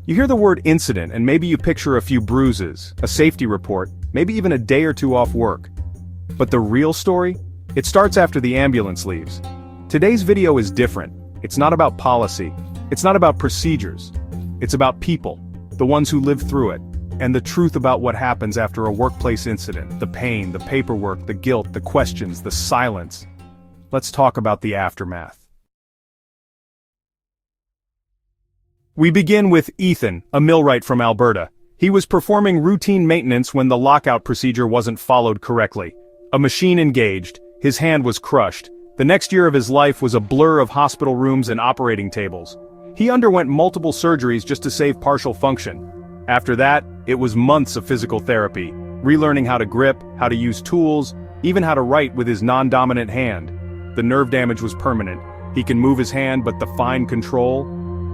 You hear the word incident and maybe you picture a few bruises, a safety report, maybe even a day or two off work. But the real story? It starts after the ambulance leaves. Today's video is different. It's not about policy. It's not about procedures. It's about people, the ones who lived through it, and the truth about what happens after a workplace incident, the pain, the paperwork, the guilt, the questions, the silence. Let's talk about the aftermath. We begin with Ethan, a millwright from Alberta. He was performing routine maintenance when the lockout procedure wasn't followed correctly. A machine engaged, his hand was crushed. The next year of his life was a blur of hospital rooms and operating tables. He underwent multiple surgeries just to save partial function. After that, it was months of physical therapy, relearning how to grip, how to use tools, even how to write with his non-dominant hand. The nerve damage was permanent. He can move his hand, but the fine control,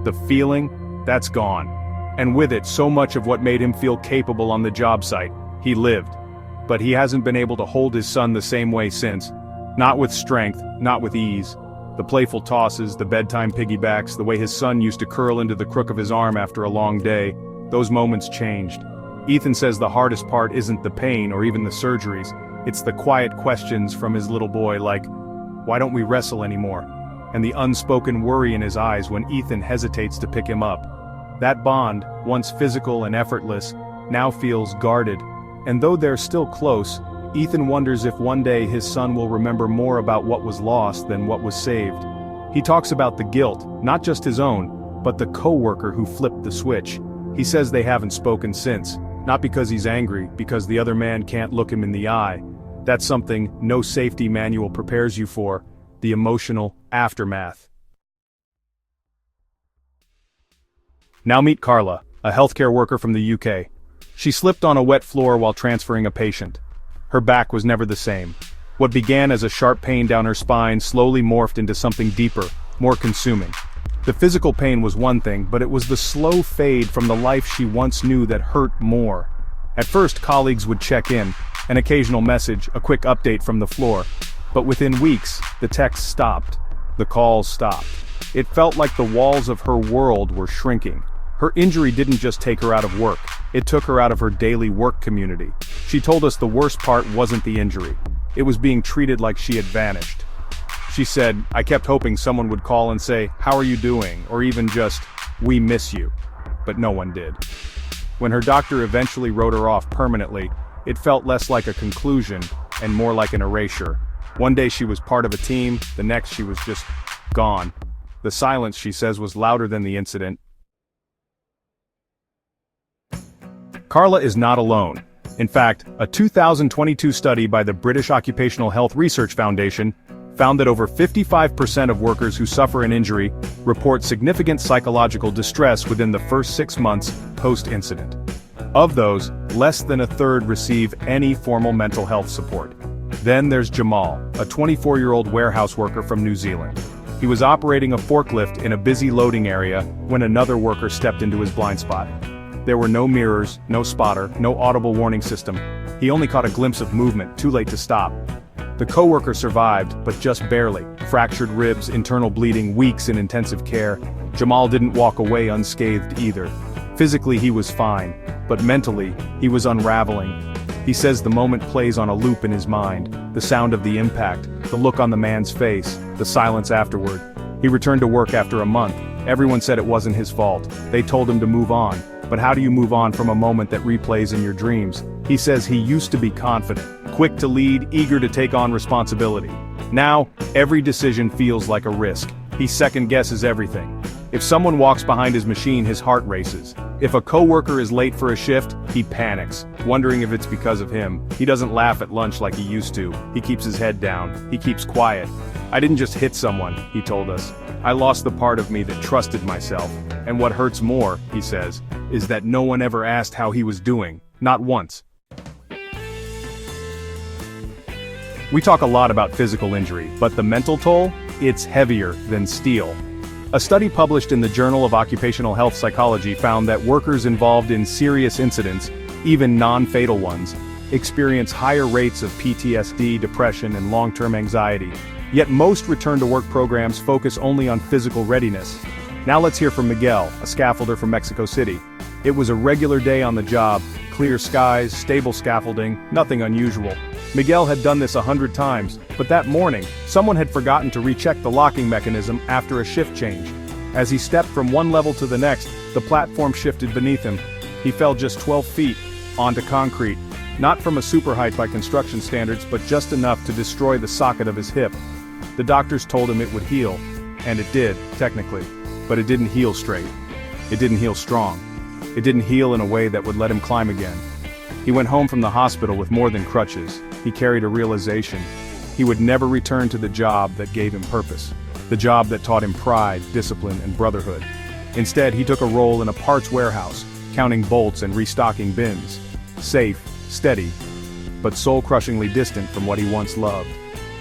the feeling, that's gone. And with it, so much of what made him feel capable on the job site. He lived. But he hasn't been able to hold his son the same way since. Not with strength, not with ease. The playful tosses, the bedtime piggybacks, the way his son used to curl into the crook of his arm after a long day, those moments changed. Ethan says the hardest part isn't the pain or even the surgeries, it's the quiet questions from his little boy like, why don't we wrestle anymore? And the unspoken worry in his eyes when Ethan hesitates to pick him up. That bond, once physical and effortless, now feels guarded. And though they're still close, Ethan wonders if one day his son will remember more about what was lost than what was saved. He talks about the guilt, not just his own, but the co-worker who flipped the switch. He says they haven't spoken since, not because he's angry, because the other man can't look him in the eye. That's something no safety manual prepares you for, the emotional aftermath. Now meet Carla, a healthcare worker from the UK. She slipped on a wet floor while transferring a patient. Her back was never the same. What began as a sharp pain down her spine slowly morphed into something deeper, more consuming. The physical pain was one thing, but it was the slow fade from the life she once knew that hurt more. At first, colleagues would check in, an occasional message, a quick update from the floor. But within weeks, the texts stopped. The calls stopped. It felt like the walls of her world were shrinking. Her injury didn't just take her out of work, it took her out of her daily work community. She told us the worst part wasn't the injury. It was being treated like she had vanished. She said, I kept hoping someone would call and say, how are you doing? Or even just, we miss you. But no one did. When her doctor eventually wrote her off permanently, it felt less like a conclusion and more like an erasure. One day she was part of a team, the next she was just gone. The silence, she says, was louder than the incident. Carla is not alone. In fact, a 2022 study by the British Occupational Health Research Foundation found that over 55% of workers who suffer an injury report significant psychological distress within the first 6 months post-incident. Of those, less than a third receive any formal mental health support. Then there's Jamal, a 24-year-old warehouse worker from New Zealand. He was operating a forklift in a busy loading area when another worker stepped into his blind spot. There were no mirrors, no spotter, no audible warning system. He only caught a glimpse of movement, too late to stop. The coworker survived, but just barely. Fractured ribs, internal bleeding, weeks in intensive care. Jamal didn't walk away unscathed either. Physically he was fine, but mentally, he was unraveling. He says the moment plays on a loop in his mind, the sound of the impact, the look on the man's face, the silence afterward. He returned to work after a month. Everyone said it wasn't his fault. They told him to move on. But how do you move on from a moment that replays in your dreams? He says he used to be confident, quick to lead, eager to take on responsibility. Now, every decision feels like a risk. He second-guesses everything. If someone walks behind his machine, his heart races. If a coworker is late for a shift, he panics, wondering if it's because of him. He doesn't laugh at lunch like he used to. He keeps his head down. He keeps quiet. I didn't just hit someone, he told us. I lost the part of me that trusted myself. And what hurts more, he says, is that no one ever asked how he was doing. Not once. We talk a lot about physical injury, but the mental toll? It's heavier than steel. A study published in the Journal of Occupational Health Psychology found that workers involved in serious incidents, even non-fatal ones, experience higher rates of PTSD, depression, and long-term anxiety. Yet most return-to-work programs focus only on physical readiness. Now let's hear from Miguel, a scaffolder from Mexico City. It was a regular day on the job, clear skies, stable scaffolding, nothing unusual. Miguel had done this 100 times, but that morning, someone had forgotten to recheck the locking mechanism after a shift change. As he stepped from one level to the next, the platform shifted beneath him. He fell just 12 feet, onto concrete. Not from a super height by construction standards, but just enough to destroy the socket of his hip. The doctors told him it would heal, and it did, technically. But it didn't heal straight. It didn't heal strong. It didn't heal in a way that would let him climb again. He went home from the hospital with more than crutches. He carried a realization. He would never return to the job that gave him purpose. The job that taught him pride, discipline, and brotherhood. Instead, he took a role in a parts warehouse, counting bolts and restocking bins. Safe, steady, but soul-crushingly distant from what he once loved.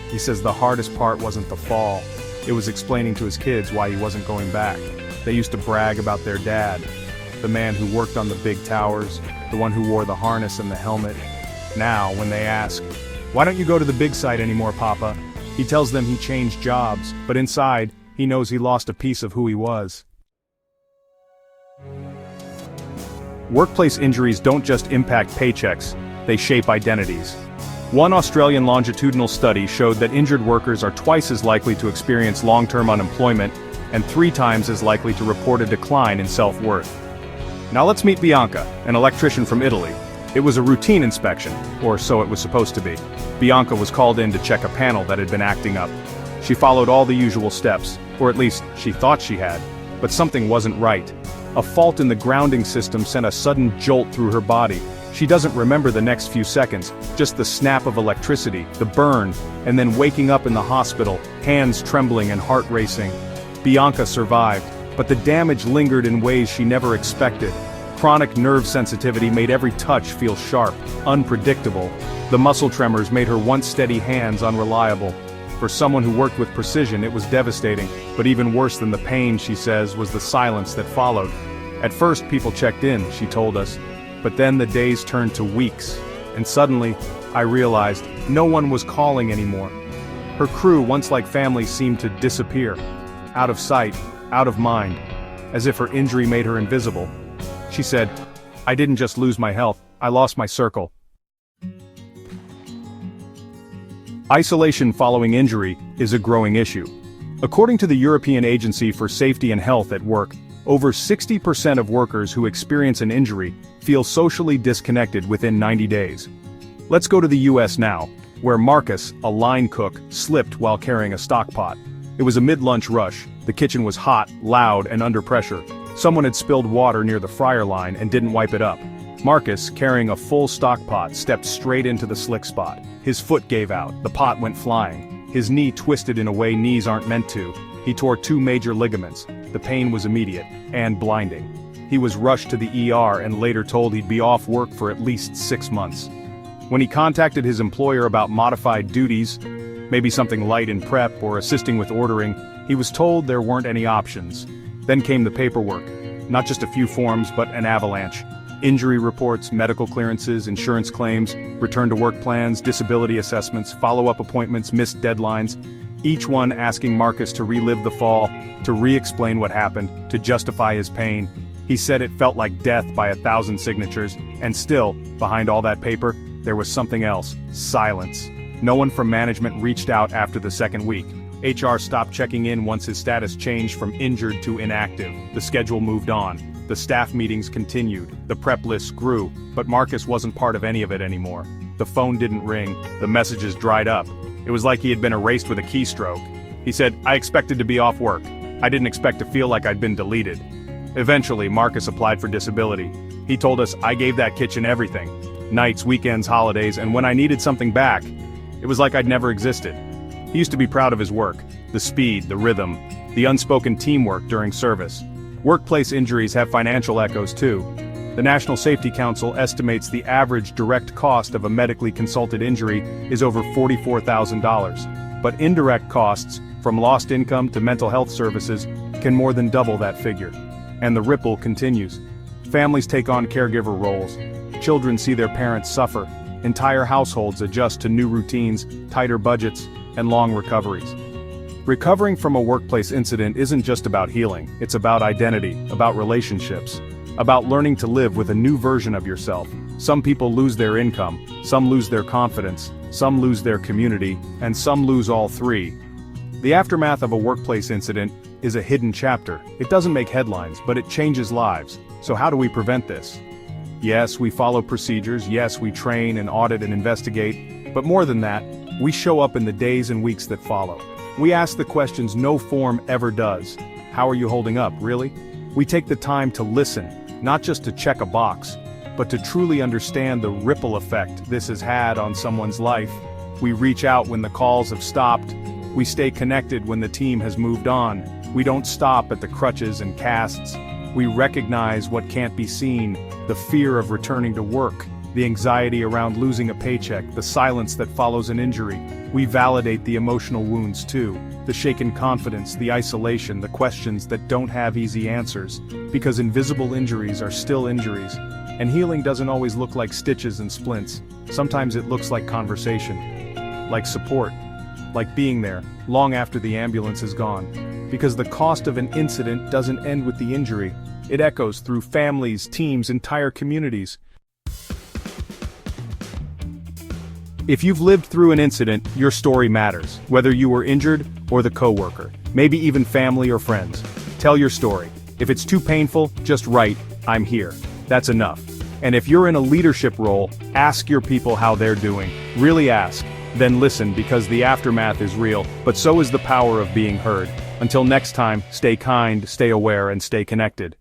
He says the hardest part wasn't the fall. It was explaining to his kids why he wasn't going back. They used to brag about their dad, the man who worked on the big towers, the one who wore the harness and the helmet. Now, when they ask, "Why don't you go to the big site anymore, Papa?" he tells them he changed jobs, but inside, he knows he lost a piece of who he was. Workplace injuries don't just impact paychecks, they shape identities. One Australian longitudinal study showed that injured workers are twice as likely to experience long-term unemployment and 3 times as likely to report a decline in self-worth. Now let's meet Bianca, an electrician from Italy. It was a routine inspection, or so it was supposed to be. Bianca was called in to check a panel that had been acting up. She followed all the usual steps, or at least she thought she had, but something wasn't right. A fault in the grounding system sent a sudden jolt through her body. She doesn't remember the next few seconds, just the snap of electricity, the burn, and then waking up in the hospital, hands trembling and heart racing. Bianca survived, but the damage lingered in ways she never expected. Chronic nerve sensitivity made every touch feel sharp, unpredictable. The muscle tremors made her once steady hands unreliable. For someone who worked with precision, it was devastating, but even worse than the pain, she says, was the silence that followed. At first, people checked in, she told us. But then the days turned to weeks, and suddenly, I realized, no one was calling anymore. Her crew, once like family, seemed to disappear. Out of sight, out of mind, as if her injury made her invisible. She said, "I didn't just lose my health, I lost my circle." Isolation following injury is a growing issue. According to the European Agency for Safety and Health at Work, over 60% of workers who experience an injury feel socially disconnected within 90 days. Let's go to the US now, where Marcus, a line cook, slipped while carrying a stock pot. It was a mid-lunch rush. The kitchen was hot, loud, and under pressure. Someone had spilled water near the fryer line and didn't wipe it up. Marcus, carrying a full stock pot, stepped straight into the slick spot. His foot gave out, the pot went flying. His knee twisted in a way knees aren't meant to. He tore 2 major ligaments. The pain was immediate, and blinding. He was rushed to the ER and later told he'd be off work for at least 6 months. When he contacted his employer about modified duties, maybe something light in prep or assisting with ordering, he was told there weren't any options. Then came the paperwork. Not just a few forms, but an avalanche. Injury reports, medical clearances, insurance claims, return to work plans, disability assessments, follow-up appointments, missed deadlines. Each one asking Marcus to relive the fall, to re-explain what happened, to justify his pain. He said it felt like death by 1,000 signatures, and still, behind all that paper, there was something else: silence. No one from management reached out after the second week. HR stopped checking in once his status changed from injured to inactive. The schedule moved on. The staff meetings continued. The prep list grew, but Marcus wasn't part of any of it anymore. The phone didn't ring. The messages dried up. It was like he had been erased with a keystroke. He said, "I expected to be off work. I didn't expect to feel like I'd been deleted." Eventually, Marcus applied for disability. He told us, "I gave that kitchen everything. Nights, weekends, holidays, and when I needed something back, it was like I'd never existed." He used to be proud of his work, the speed, the rhythm, the unspoken teamwork during service. Workplace injuries have financial echoes too. The National Safety Council estimates the average direct cost of a medically consulted injury is over $44,000. But indirect costs, from lost income to mental health services, can more than double that figure. And the ripple continues. Families take on caregiver roles. Children see their parents suffer. Entire households adjust to new routines, tighter budgets, and long recoveries. Recovering from a workplace incident isn't just about healing, it's about identity, about relationships, about learning to live with a new version of yourself. Some people lose their income, some lose their confidence, some lose their community, and some lose all three. The aftermath of a workplace incident is a hidden chapter. It doesn't make headlines, but it changes lives. So how do we prevent this? Yes, we follow procedures, yes, we train and audit and investigate, but more than that, we show up in the days and weeks that follow. We ask the questions no form ever does. How are you holding up, really? We take the time to listen, not just to check a box, but to truly understand the ripple effect this has had on someone's life. We reach out when the calls have stopped. We stay connected when the team has moved on. We don't stop at the crutches and casts. We recognize what can't be seen, the fear of returning to work, the anxiety around losing a paycheck, the silence that follows an injury. We validate the emotional wounds too, the shaken confidence, the isolation, the questions that don't have easy answers, because invisible injuries are still injuries. And healing doesn't always look like stitches and splints. Sometimes it looks like conversation, like support, like being there, long after the ambulance is gone. Because the cost of an incident doesn't end with the injury. It echoes through families, teams, entire communities. If you've lived through an incident, your story matters, whether you were injured or the coworker, maybe even family or friends. Tell your story. If it's too painful, just write, "I'm here." That's enough. And if you're in a leadership role, ask your people how they're doing. Really ask. Then listen, because the aftermath is real, but so is the power of being heard. Until next time, stay kind, stay aware, and stay connected.